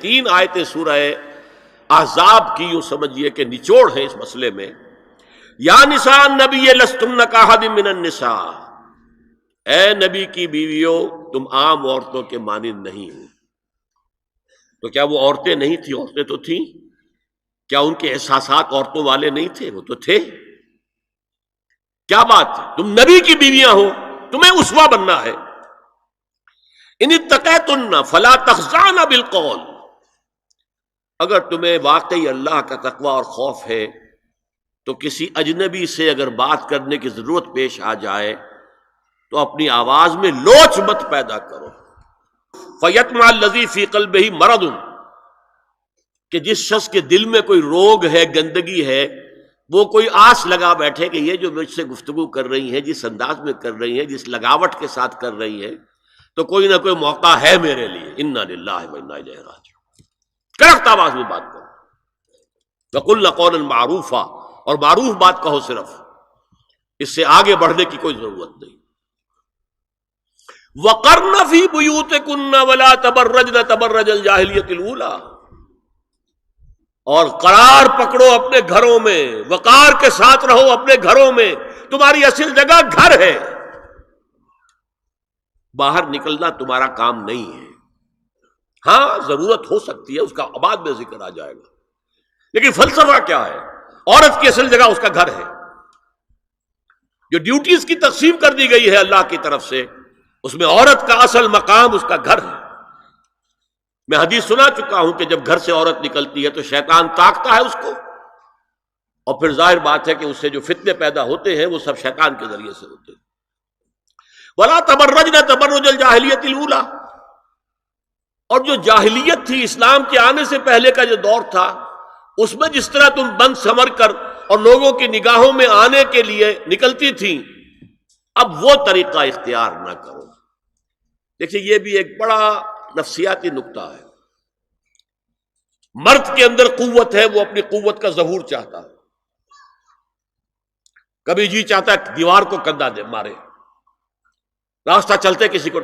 تین آیتیں سورہ احزاب کی یوں سمجھیے کہ نچوڑ ہے اس مسئلے میں. یا نساء النبی لستن کاحد من النساء، اے نبی کی بیویوں تم عام عورتوں کے مانند نہیں ہو. تو کیا وہ عورتیں نہیں تھیں؟ عورتیں تو تھیں. کیا ان کے احساسات عورتوں والے نہیں تھے؟ وہ تو تھے. کیا بات ہے، تم نبی کی بیویاں ہو، تمہیں اسوہ بننا ہے. ان اتقیتن فلا تخضعن بالقول، اگر تمہیں واقعی اللہ کا تقوی اور خوف ہے تو کسی اجنبی سے اگر بات کرنے کی ضرورت پیش آ جائے تو اپنی آواز میں لوچ مت پیدا کرو. فیطمع الذی فی قلبہ مرض، کہ جس شخص کے دل میں کوئی روگ ہے، گندگی ہے، وہ کوئی آس لگا بیٹھے کہ یہ جو مجھ سے گفتگو کر رہی ہیں، جس انداز میں کر رہی ہیں، جس لگاوٹ کے ساتھ کر رہی ہیں، تو کوئی نہ کوئی موقع ہے میرے لیے. انا للہ و انا الیہ راجعون. کڑک آواز میں بات کرو. وقلن قولا معروفا، اور معروف بات کہو صرف، اس سے آگے بڑھنے کی کوئی ضرورت نہیں. وقرن فی بیوتکن ولا تبرجن تبرج الجاہلیۃ الاولی، اور قرار پکڑو اپنے گھروں میں، وقار کے ساتھ رہو اپنے گھروں میں. تمہاری اصل جگہ گھر ہے، باہر نکلنا تمہارا کام نہیں ہے. ہاں ضرورت ہو سکتی ہے، اس کا بعد میں ذکر آ جائے گا، لیکن فلسفہ کیا ہے؟ عورت کی اصل جگہ اس کا گھر ہے. جو ڈیوٹیز کی تقسیم کر دی گئی ہے اللہ کی طرف سے، اس میں عورت کا اصل مقام اس کا گھر ہے. میں حدیث سنا چکا ہوں کہ جب گھر سے عورت نکلتی ہے تو شیطان تاکتا ہے اس کو، اور پھر ظاہر بات ہے کہ اس سے جو فتنے پیدا ہوتے ہیں وہ سب شیطان کے ذریعے سے ہوتے ہیں. وَلَا تَبَرَّجْنَ تَبَرُّجَ الْجَاهِلِيَّةِ الْأُولَىٰ، اور جو جاہلیت تھی، اسلام کے آنے سے پہلے کا جو دور تھا، اس میں جس طرح تم بند سمر کر اور لوگوں کی نگاہوں میں آنے کے لیے نکلتی تھی، اب وہ طریقہ اختیار نہ کرو. دیکھیے یہ بھی ایک بڑا نفسیاتی نکتہ ہے. مرد کے اندر قوت ہے، وہ اپنی قوت کا ظہور چاہتا ہے. کبھی جی چاہتا ہے دیوار کو کندھا دے مارے، راستہ چلتے کسی کو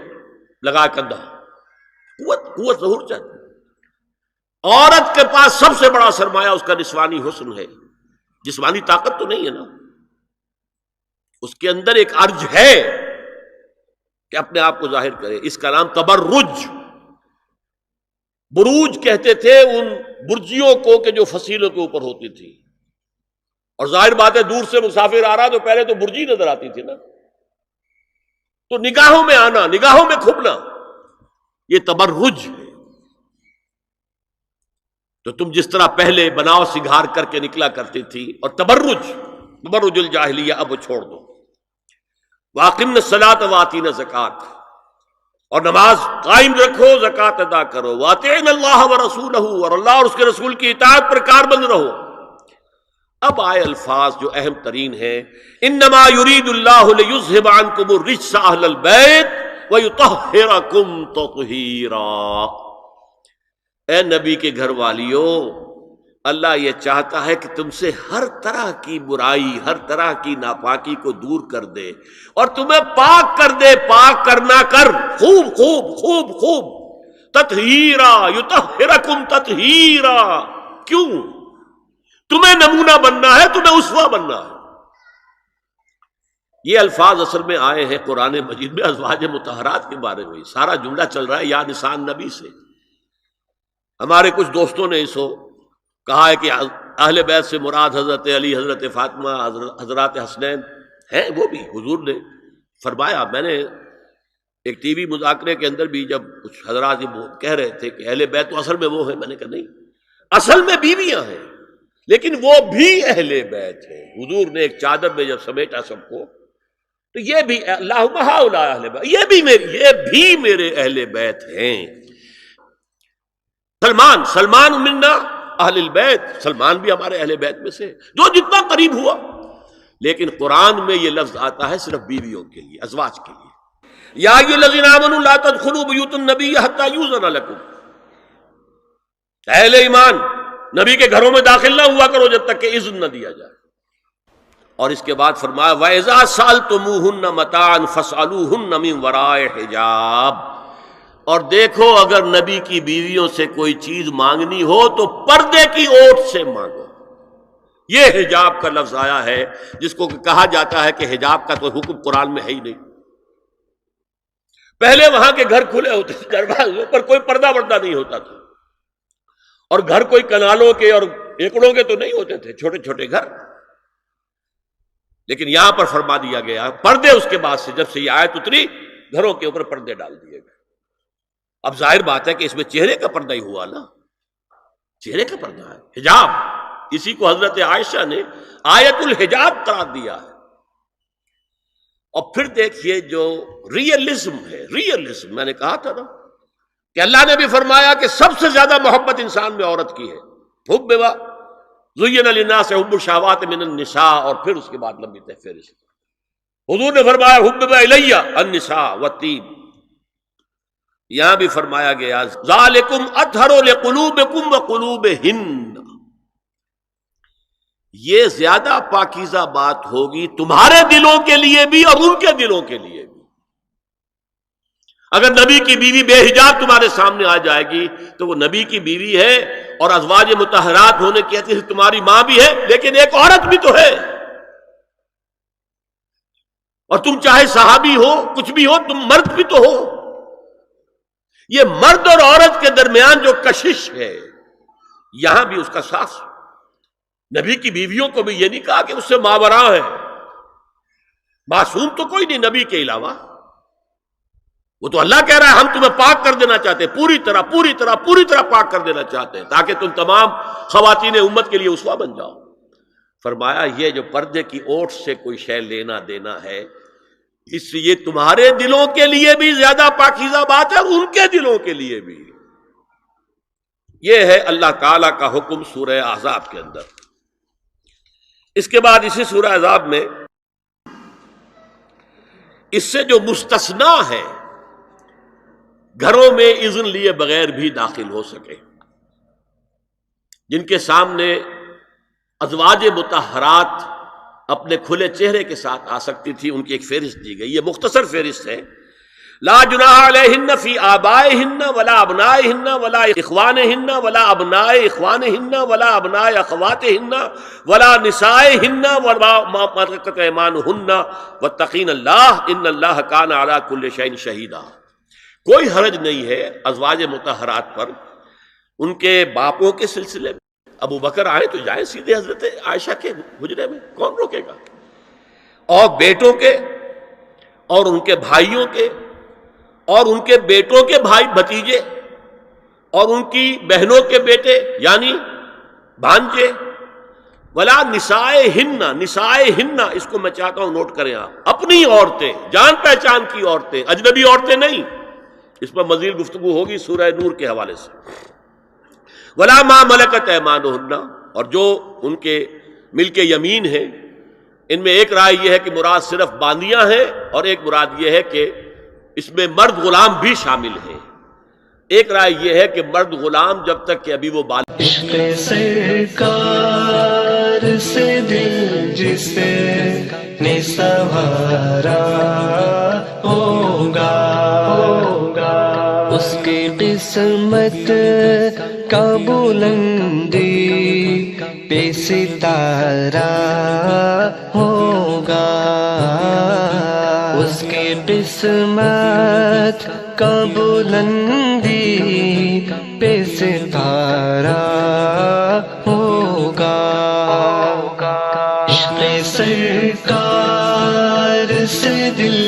لگا کندھا. قوت ظہور چاہتا ہے. عورت کے پاس سب سے بڑا سرمایہ اس کا نسوانی حسن ہے. جسمانی طاقت تو نہیں ہے نا، اس کے اندر ایک ارج ہے کہ اپنے آپ کو ظاہر کرے. اس کا نام تبرج. بروج کہتے تھے ان برجیوں کو کہ جو فصیلوں کے اوپر ہوتی تھی. اور ظاہر بات ہے دور سے مسافر آ رہا تو پہلے تو برجی نظر آتی تھی نا، تو نگاہوں میں آنا، نگاہوں میں کھپنا، یہ تبرج ہے. تو تم جس طرح پہلے بناؤ سنگھار کر کے نکلا کرتی تھی، اور تبرج الجاہلیہ اب چھوڑ دو. وَأَقِمْنَ الصَّلَاةَ وَآتِينَ الزَّكَاةَ، اور نماز قائم رکھو، زکوٰۃ ادا کرو. وَأَطِعْنَ اللَّهَ وَرَسُولَهُ، اور اللہ اور اس کے رسول کی اطاعت پر کاربند رہو. اب آئے الفاظ جو اہم ترین ہیں. انما یرید اللہ لیذھب عنکم الرجس اہل البیت ویطہرکم تطہیرا. اے نبی کے گھر والیو، اللہ یہ چاہتا ہے کہ تم سے ہر طرح کی برائی، ہر طرح کی ناپاکی کو دور کر دے اور تمہیں پاک کر دے. پاک کرنا کر، خوب خوب خوب خوب. تطہیرا، یطہرکم تطہیرا. کیوں؟ تمہیں نمونہ بننا ہے، تمہیں اسوہ بننا ہے. یہ الفاظ اصل میں آئے ہیں قرآن مجید میں ازواج مطہرات کے بارے میں. سارا جملہ چل رہا ہے یا نساء النبی سے. ہمارے کچھ دوستوں نے اس کو کہا ہے کہ اہل بیت سے مراد حضرت علی، حضرت فاطمہ، حضرات حسنین ہیں. وہ بھی حضور نے فرمایا. میں نے ایک ٹی وی مذاکرے کے اندر بھی جب کچھ حضرات کہہ رہے تھے کہ اہل بیت تو اصل میں وہ ہیں، میں نے کہا نہیں، اصل میں بیویاں ہیں لیکن وہ بھی اہل بیت ہیں. حضور نے ایک چادر میں جب سمیٹا سب کو، تو یہ بھی اللہم ہؤلاء اہل بیت، یہ بھی میرے اہل بیت ہیں. سلمان منا اہل البیت، سلمان بھی ہمارے اہل بیت میں سے، جو جتنا قریب ہوا. لیکن قرآن میں یہ لفظ آتا ہے صرف بیویوں کے لیے، ازواج کے لیے. یا ایھا الذین آمنوا لا تدخلوا بیوت النبی حتی یؤذن لکم. اہل ایمان، نبی کے گھروں میں داخل نہ ہوا کرو جب تک کہ اذن نہ دیا جائے. اور اس کے بعد فرمایا وَإِذَا سَأَلْتُمُوهُنَّ مَتَاعًا فَاسْأَلُوهُنَّ مِنْ وَرَاءِ حِجَابٍ. اور دیکھو اگر نبی کی بیویوں سے کوئی چیز مانگنی ہو تو پردے کی اوٹ سے مانگو. یہ حجاب کا لفظ آیا ہے جس کو کہا جاتا ہے کہ حجاب کا کوئی حکم قرآن میں ہے ہی نہیں. پہلے وہاں کے گھر کھلے ہوتے تھے، دروازوں پر کوئی پردہ وردہ نہیں ہوتا تھا، اور گھر کوئی کنالوں کے اور ایکڑوں کے تو نہیں ہوتے تھے، چھوٹے چھوٹے گھر. لیکن یہاں پر فرما دیا گیا پردے، اس کے بعد سے جب سے یہ آیت اتری گھروں کے اوپر پردے ڈال دیے گئے. اب ظاہر بات ہے کہ اس میں چہرے کا پردہ ہی ہوا نا، چہرے کا پردہ ہے حجاب. اسی کو حضرت عائشہ نے آیت الحجاب قرار دیا ہے. اور پھر دیکھیے جو ریئلزم ہے، ریئلزم میں نے کہا تھا نا کہ اللہ نے بھی فرمایا کہ سب سے زیادہ محبت انسان میں عورت کی ہے. حب زین للناس حب الشہوات من النساء، اور پھر اس کے بعد لمبی فہرست. حضور نے فرمایا حبب الی النساء والطیب. یہاں بھی فرمایا گیا ذالکم اطہر لقلوبکم وقلوبہن، یہ زیادہ پاکیزہ بات ہوگی تمہارے دلوں کے لیے بھی اور ان کے دلوں کے لیے بھی. اگر نبی کی بیوی بے حجاب تمہارے سامنے آ جائے گی تو وہ نبی کی بیوی ہے اور ازواج مطہرات ہونے کی حیثیت سے تمہاری ماں بھی ہے، لیکن ایک عورت بھی تو ہے. اور تم چاہے صحابی ہو کچھ بھی ہو، تم مرد بھی تو ہو. یہ مرد اور عورت کے درمیان جو کشش ہے یہاں بھی اس کا ساس. نبی کی بیویوں کو بھی یہ نہیں کہا کہ اس سے ماوراء ہے، معصوم تو کوئی نہیں نبی کے علاوہ. وہ تو اللہ کہہ رہا ہے ہم تمہیں پاک کر دینا چاہتے ہیں، پوری طرح پاک کر دینا چاہتے ہیں تاکہ تم تمام خواتین امت کے لیے اسوہ بن جاؤ. فرمایا یہ جو پردے کی اوٹ سے کوئی شے لینا دینا ہے، اس سے یہ تمہارے دلوں کے لیے بھی زیادہ پاکیزہ بات ہے اور ان کے دلوں کے لیے بھی. یہ ہے اللہ تعالی کا حکم سورہ احزاب کے اندر. اس کے بعد اسی سورہ احزاب میں اس سے جو مستثنا ہے گھروں میں اذن لیے بغیر بھی داخل ہو سکے، جن کے سامنے ازواج مطہرات اپنے کھلے چہرے کے ساتھ آ سکتی تھی، ان کی ایک فہرست دی گئی. یہ مختصر فہرست ہے. لا جناح علیہن فی آبائہن ولا ابنائہن ولا اخوانہن ولا ابناء اخوانہن ولا ابناء اخواتہن ولا نسائہن ولا ما ملکت ایمانہن واتقین اللہ ان اللہ کان علی کل شیء شہیدا. کوئی حرج نہیں ہے ازواج مطہرات پر ان کے باپوں کے سلسلے میں. ابو بکر آئے تو جائیں سیدھے حضرت عائشہ کے حجرے میں، کون روکے گا؟ اور بیٹوں کے اور ان کے بھائیوں کے اور ان کے بیٹوں کے بھائی بھتیجے اور ان کی بہنوں کے بیٹے یعنی بھانجے. ولا نسائہن، نسائہن اس کو میں چاہتا ہوں نوٹ کریں آپ، اپنی عورتیں، جان پہچان کی عورتیں، اجنبی عورتیں نہیں. اس پر مزید گفتگو ہوگی سورہ نور کے حوالے سے. ولا ما ملکت ایمانہن، اور جو ان کے ملک یمین ہیں. ان میں ایک رائے یہ ہے کہ مراد صرف باندیاں ہیں اور ایک مراد یہ ہے کہ اس میں مرد غلام بھی شامل ہیں. ایک رائے یہ ہے کہ مرد غلام جب تک کہ ابھی وہ بالغ. عشق سرکار سے دل جس نے سنوارا ہوگا، اس کی قسمت کا بلندی پہ ستارہ ہوگا، اس کی قسمت کا بلندی پہ ستارہ ہوگا. عشق سرکار سے دل